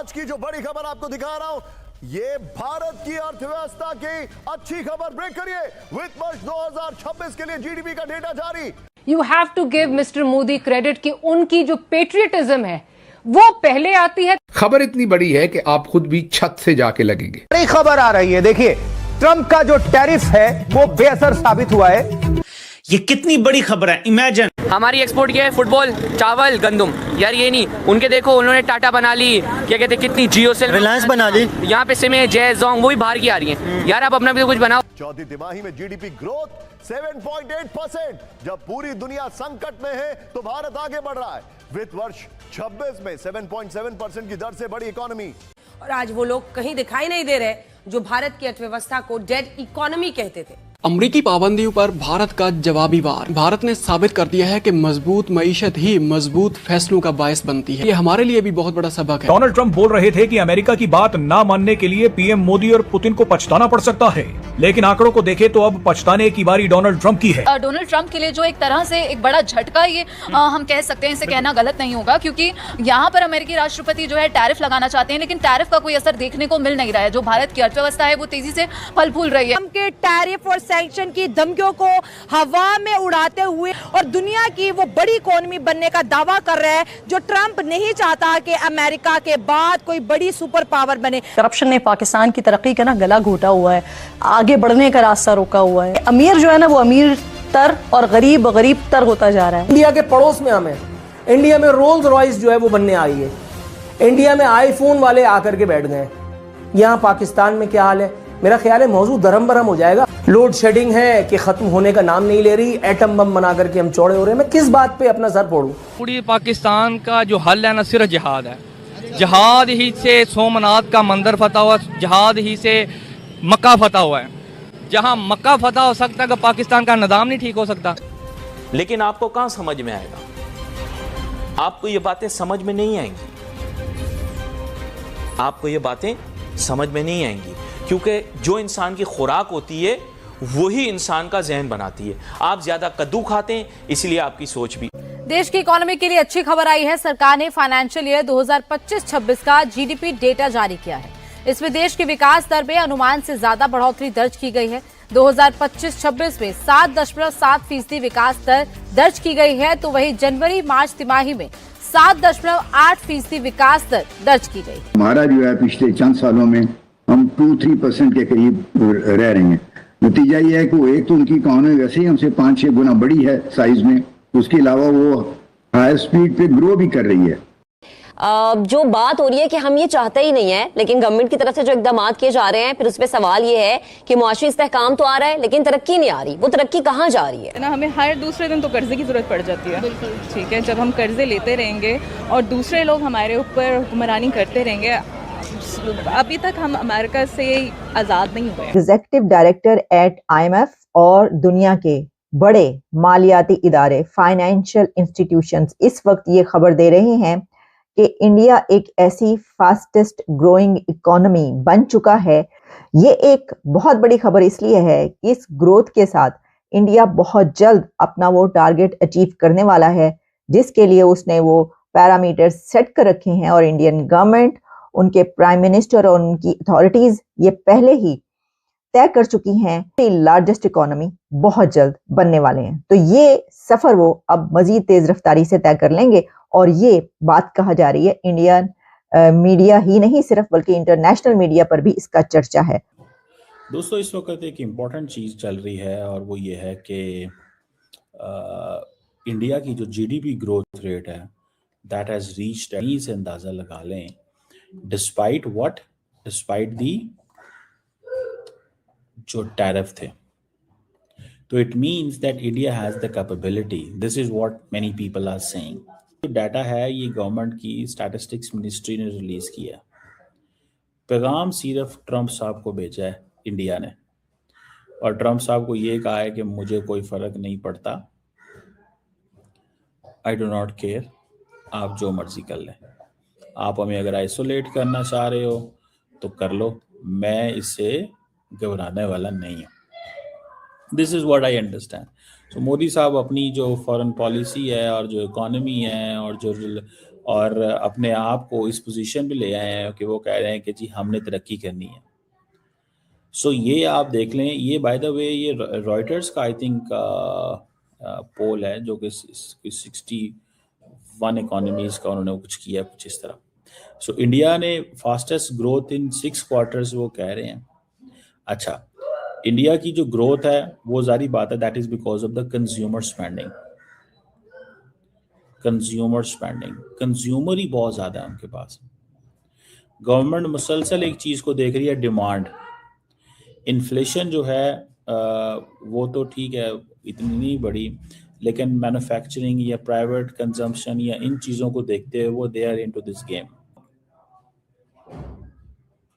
आज की जो बड़ी खबर आपको दिखा रहा हूं, ये भारत की अर्थव्यवस्था की अच्छी खबर। ब्रेक करिए। वित्त वर्ष 2026 के लिए जीडीपी का डेटा जारी। You have to give mister Modi credit कि उनकी जो पेट्रियटिज्म है वो पहले आती है। खबर इतनी बड़ी है कि आप खुद भी छत से जाके लगेंगे। बड़ी खबर आ रही है। देखिए, ट्रंप का जो टैरिफ है वो बेअसर साबित हुआ है। ये कितनी बड़ी खबर है। इमेजिन हमारी एक्सपोर्ट क्या है, फुटबॉल, चावल, गंदम। यार ये नहीं, उनके देखो उन्होंने टाटा बना ली, क्या कहते हैं, कितनी जियो सेल, रिलायंस बना ली, यहाँ पे सिम है, जैज़ोंग, वो भी बाहर की आ रही है। यार आप अपना भी तो कुछ बनाओ। चौथी तिमाही में जीडीपी ग्रोथ 7.8%। जब पूरी दुनिया संकट में है तो भारत आगे बढ़ रहा है। वित्त वर्ष 26 में 7.7% की दर से बड़ी इकोनॉमी। और आज वो लोग कहीं दिखाई नहीं दे रहे जो भारत की अर्थव्यवस्था को डेड इकोनॉमी कहते थे। अमरीकी पाबंदियों पर भारत का जवाबी वार। भारत ने साबित कर दिया है कि मजबूत मईशत ही मजबूत फैसलों का बायस बनती है। ये हमारे लिए भी बहुत बड़ा सबक है। डोनाल्ड ट्रंप बोल रहे थे कि अमेरिका की बात ना मानने के लिए पीएम मोदी और पुतिन को पछताना पड़ सकता है, लेकिन आंकड़ों को देखें तो अब पछताने की बारी डोनाल्ड ट्रंप की है। डोनाल्ड ट्रंप के लिए जो एक तरह से एक बड़ा झटका ये हम कह सकते हैं, इसे कहना गलत नहीं होगा, क्योंकि यहाँ पर अमेरिकी राष्ट्रपति जो है टैरिफ लगाना चाहते हैं, लेकिन टैरिफ का कोई असर देखने को मिल नहीं रहा है। जो भारत की अर्थव्यवस्था है वो तेजी से फल फूल रही है। के टैरिफ और सैंक्शन की धमकियों को हवा में उड़ाते हुए और दुनिया की वो बड़ी इकोनॉमी बनने का दावा कर रहे हैं, जो ट्रंप नहीं चाहता कि अमेरिका के बाद कोई बड़ी सुपर पावर बने। करप्शन ने पाकिस्तान की तरक्की का ना गला घोटा हुआ है, आगे बढ़ने का रास्ता रोका हुआ है। अमीर जो है ना वो अमीर तर और गरीब गरीब तर होता जा रहा है। इंडिया के पड़ोस में हमें, इंडिया में रोल्स रॉयस जो है वो बनने आई है। इंडिया में आईफोन वाले आकर के बैठ गए। यहाँ पाकिस्तान में क्या हाल है? मेरा ख्याल है मौजूद धर्म भरम हो जाएगा। लोड शेडिंग है कि खत्म होने का नाम नहीं ले रही। एटम बम बना करके हम चौड़े हो रहे हैं। मैं किस बात पे अपना सर फोड़ूं? पूरी पाकिस्तान का जो हल है ना, सिर्फ जिहाद है। जिहाद ही से सोमनाथ का मंदिर फतह हुआ, जिहाद ही से मक्का फतह हुआ है। जहां मक्का फतह हो सकता है कि पाकिस्तान का निज़ाम नहीं ठीक हो सकता। लेकिन आपको कहां समझ में आएगा? आपको ये बातें समझ में नहीं आएंगी। आपको ये बातें समझ में नहीं आएंगी, क्योंकि जो इंसान की खुराक होती है वही इंसान का जहन बनाती है। आप ज्यादा कद्दू खाते हैं, इसलिए आपकी सोच भी। देश की इकोनॉमी के लिए अच्छी खबर आई है। सरकार ने फाइनेंशियल ईयर 2025-26 का जीडीपी डेटा जारी किया है। इसमें देश की विकास दर में अनुमान से ज्यादा बढ़ोतरी दर्ज की गई है। 2025-26 में 7.7% विकास दर दर्ज की गई है, तो वहीं जनवरी-मार्च तिमाही में 7.8% विकास दर दर्ज की गई। हमारा जो है पिछले चंद सालों में हम 2-3% के करीब रह रहे हैं। नतीजा ये है कि वो एक तो उनकी इकोनॉमी वैसे ही हमसे 5-6 गुना बड़ी है साइज में, उसके अलावा वो हाई स्पीड पे ग्रो भी कर रही है। जो बात हो रही है कि हम ये चाहते ही नहीं है, लेकिन गवर्नमेंट की तरफ से जो इकदाम किए जा रहे हैं, फिर उस पर सवाल ये है कि मुआशी इस्तेहकाम तो आ रहा है लेकिन तरक्की नहीं आ रही। वो तरक्की कहाँ जा रही है ना? हमें हर दूसरे दिन तो कर्जे की जरूरत पड़ जाती है। ठीक है, जब हम कर्जे लेते रहेंगे और दूसरे लोग हमारे ऊपर हुक्मरानी करते रहेंगे, अभी तक हम अमेरिका से आजाद नहीं हुए। एग्जीक्यूटिव डायरेक्टर एट IMF और दुनिया के बड़े मालियाती इदारे, फाइनेंशियल इंस्टीट्यूशंस इस वक्त ये खबर दे रहे हैं कि इंडिया एक ऐसी फास्टेस्ट ग्रोइंग इकोनॉमी बन चुका है। ये एक बहुत बड़ी खबर इसलिए है कि इस ग्रोथ के साथ इंडिया बहुत जल्द अपना वो टारगेट अचीव करने वाला है, जिसके लिए उसने वो पैरामीटर्स सेट कर रखे हैं। और इंडियन गवर्नमेंट, उनके प्राइम मिनिस्टर और उनकी अथॉरिटीज ये पहले ही तय कर चुकी हैं कि लार्जेस्ट इकोनॉमी बहुत जल्द बनने वाले हैं। तो ये सफर वो अब मजीद तेज रफ्तारी से तय कर लेंगे। और ये बात कहा जा रही है, इंडियन मीडिया ही नहीं सिर्फ, बल्कि इंटरनेशनल मीडिया पर भी इसका चर्चा है। दोस्तों, इस वक्त एक इम्पॉर्टेंट चीज चल रही है और वो ये है कि इंडिया की जो जीडीपी ग्रोथ रेट है, दैट हैज रीच्ड, से अंदाजा लगा लें, डिस्पाइट व्हाट, डिस्पाइट दी जो टैरिफ थे। तो it means that India has the capability. This is what many people are saying. जो डाटा है ये गवर्नमेंट की स्टैटिस्टिक्स मिनिस्ट्री ने रिलीज किया। पैगाम सिर्फ ट्रंप साहब को भेजा है इंडिया ने, और ट्रंप साहब को ये कहा है कि मुझे कोई फर्क नहीं पड़ता, आई डू नॉट केयर, आप जो मर्जी कर लें। आप हमें अगर आइसोलेट करना चाह रहे हो तो कर लो, मैं इससे घबराने वाला नहीं हूँ। This is what I understand. So Modi साहब अपनी जो फॉरेन पॉलिसी है और जो इकोनॉमी है और जो और अपने आप को इस पोजीशन पे ले आए हैं कि वो कह रहे हैं कि जी हमने तरक्की करनी है। सो ये आप देख लें, ये बाय द वे ये रॉयटर्स का आई थिंक पोल है जो कि 61 इकोनॉमीज का उन्होंने कुछ किया, कुछ इस तरह। सो इंडिया ने फास्टेस्ट ग्रोथ इन 6 क्वार्टर्स वो कह रहे हैं। अच्छा, इंडिया की जो ग्रोथ है वो जारी बात है, that is because of the consumer spending. Consumer ही बहुत ज़्यादा है उनके पास। गवर्नमेंट मुसलसल एक चीज़ को देख रही है, डिमांड। इन्फ्लेशन जो है वो तो ठीक है, इतनी नहीं बढ़ी, लेकिन मैन्युफैक्चरिंग या प्राइवेट कंजम्पशन या इन चीज़ों को देखते हुए वो they are into this game.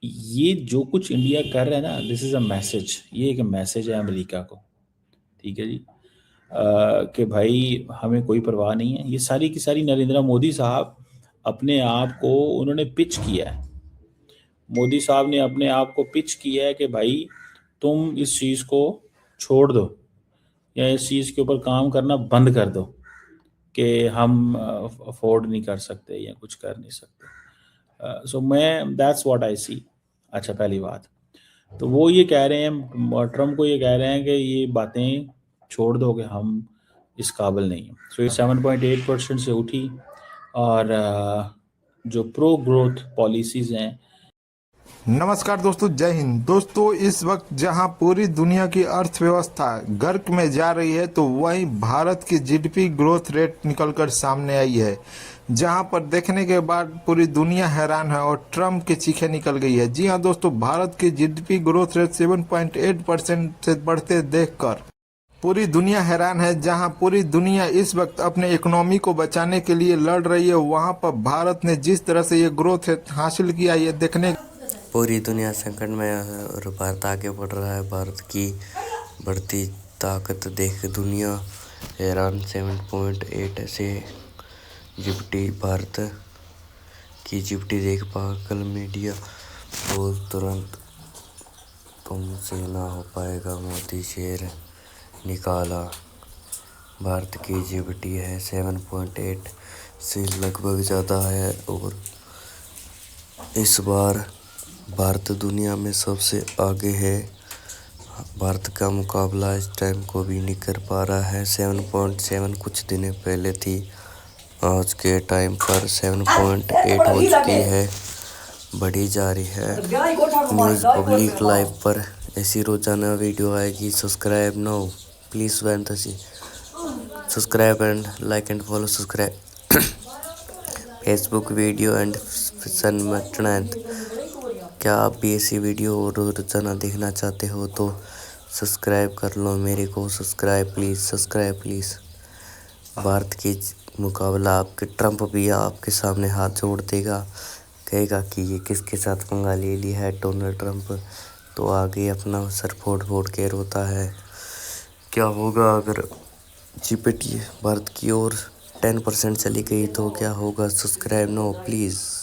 ये जो कुछ इंडिया कर रहा है ना, दिस इज़ अ मैसेज, ये एक मैसेज है अमेरिका को, ठीक है जी, कि भाई हमें कोई परवाह नहीं है। ये सारी की सारी नरेंद्र मोदी साहब अपने आप को उन्होंने पिच किया है। मोदी साहब ने अपने आप को पिच किया है कि भाई तुम इस चीज़ को छोड़ दो या इस चीज़ के ऊपर काम करना बंद कर दो कि हम अफोर्ड नहीं कर सकते या कुछ कर नहीं सकते। सो मैं दैट्स व्हाट आई सी। अच्छा, पहली बात तो वो ये कह रहे हैं, ट्रम्प को ये कह रहे हैं कि ये बातें छोड़ दो कि हम इस काबिल नहीं हैं। सो ये 7.8% से उठी और जो प्रो ग्रोथ पॉलिसीज़ हैं। नमस्कार दोस्तों, जय हिंद। दोस्तों, इस वक्त जहां पूरी दुनिया की अर्थव्यवस्था गर्क में जा रही है, तो वहीं भारत की जीडीपी ग्रोथ रेट निकलकर सामने आई है, जहां पर देखने के बाद पूरी दुनिया हैरान है और ट्रम्प की चीखें निकल गई है। जी हां दोस्तों, भारत की जीडीपी ग्रोथ रेट 7.8% से बढ़ते देखकर पूरी दुनिया हैरान है। जहां पूरी दुनिया इस वक्त अपने इकोनॉमी को बचाने के लिए लड़ रही है, वहां पर भारत ने जिस तरह से ये ग्रोथ रेट हासिल किया, ये देखने पूरी दुनिया संकट में है और भारत आगे बढ़ रहा है। भारत की बढ़ती ताकत देख दुनिया हैरान। 7.8 से जीडीपी, भारत की जीडीपी देख पागल मीडिया बोल तुरंत तुमसे ना हो पाएगा, मोदी शेर निकाला। भारत की जीडीपी है 7.8 से लगभग ज़्यादा है और इस बार भारत दुनिया में सबसे आगे है। भारत का मुकाबला इस टाइम को भी नहीं कर पा रहा है। 7.7 कुछ दिन पहले थी, आज के टाइम पर 7.8 हो चुकी है, बढ़ी जा रही है। न्यूज़ पब्लिक लाइव पर ऐसी रोजाना वीडियो आएगी। सब्सक्राइब नाउ प्लीज़ वैंतसी subscribe and like and follow subscribe Facebook video and सन मटनैंत। क्या आप भी ऐसी वीडियो रोजाना देखना चाहते हो तो सब्सक्राइब कर लो मेरे को। Subscribe please. भारत के मुकाबला आपके ट्रम्प भी आपके सामने हाथ जोड़ देगा, कहेगा कि ये किसके साथ पंगा ले लिया है डोनाल्ड ट्रम्प, तो आगे अपना सर फोड़ के रोता है। क्या होगा अगर जीडीपी भारत की ओर 10% चली गई तो क्या होगा? Subscribe no please.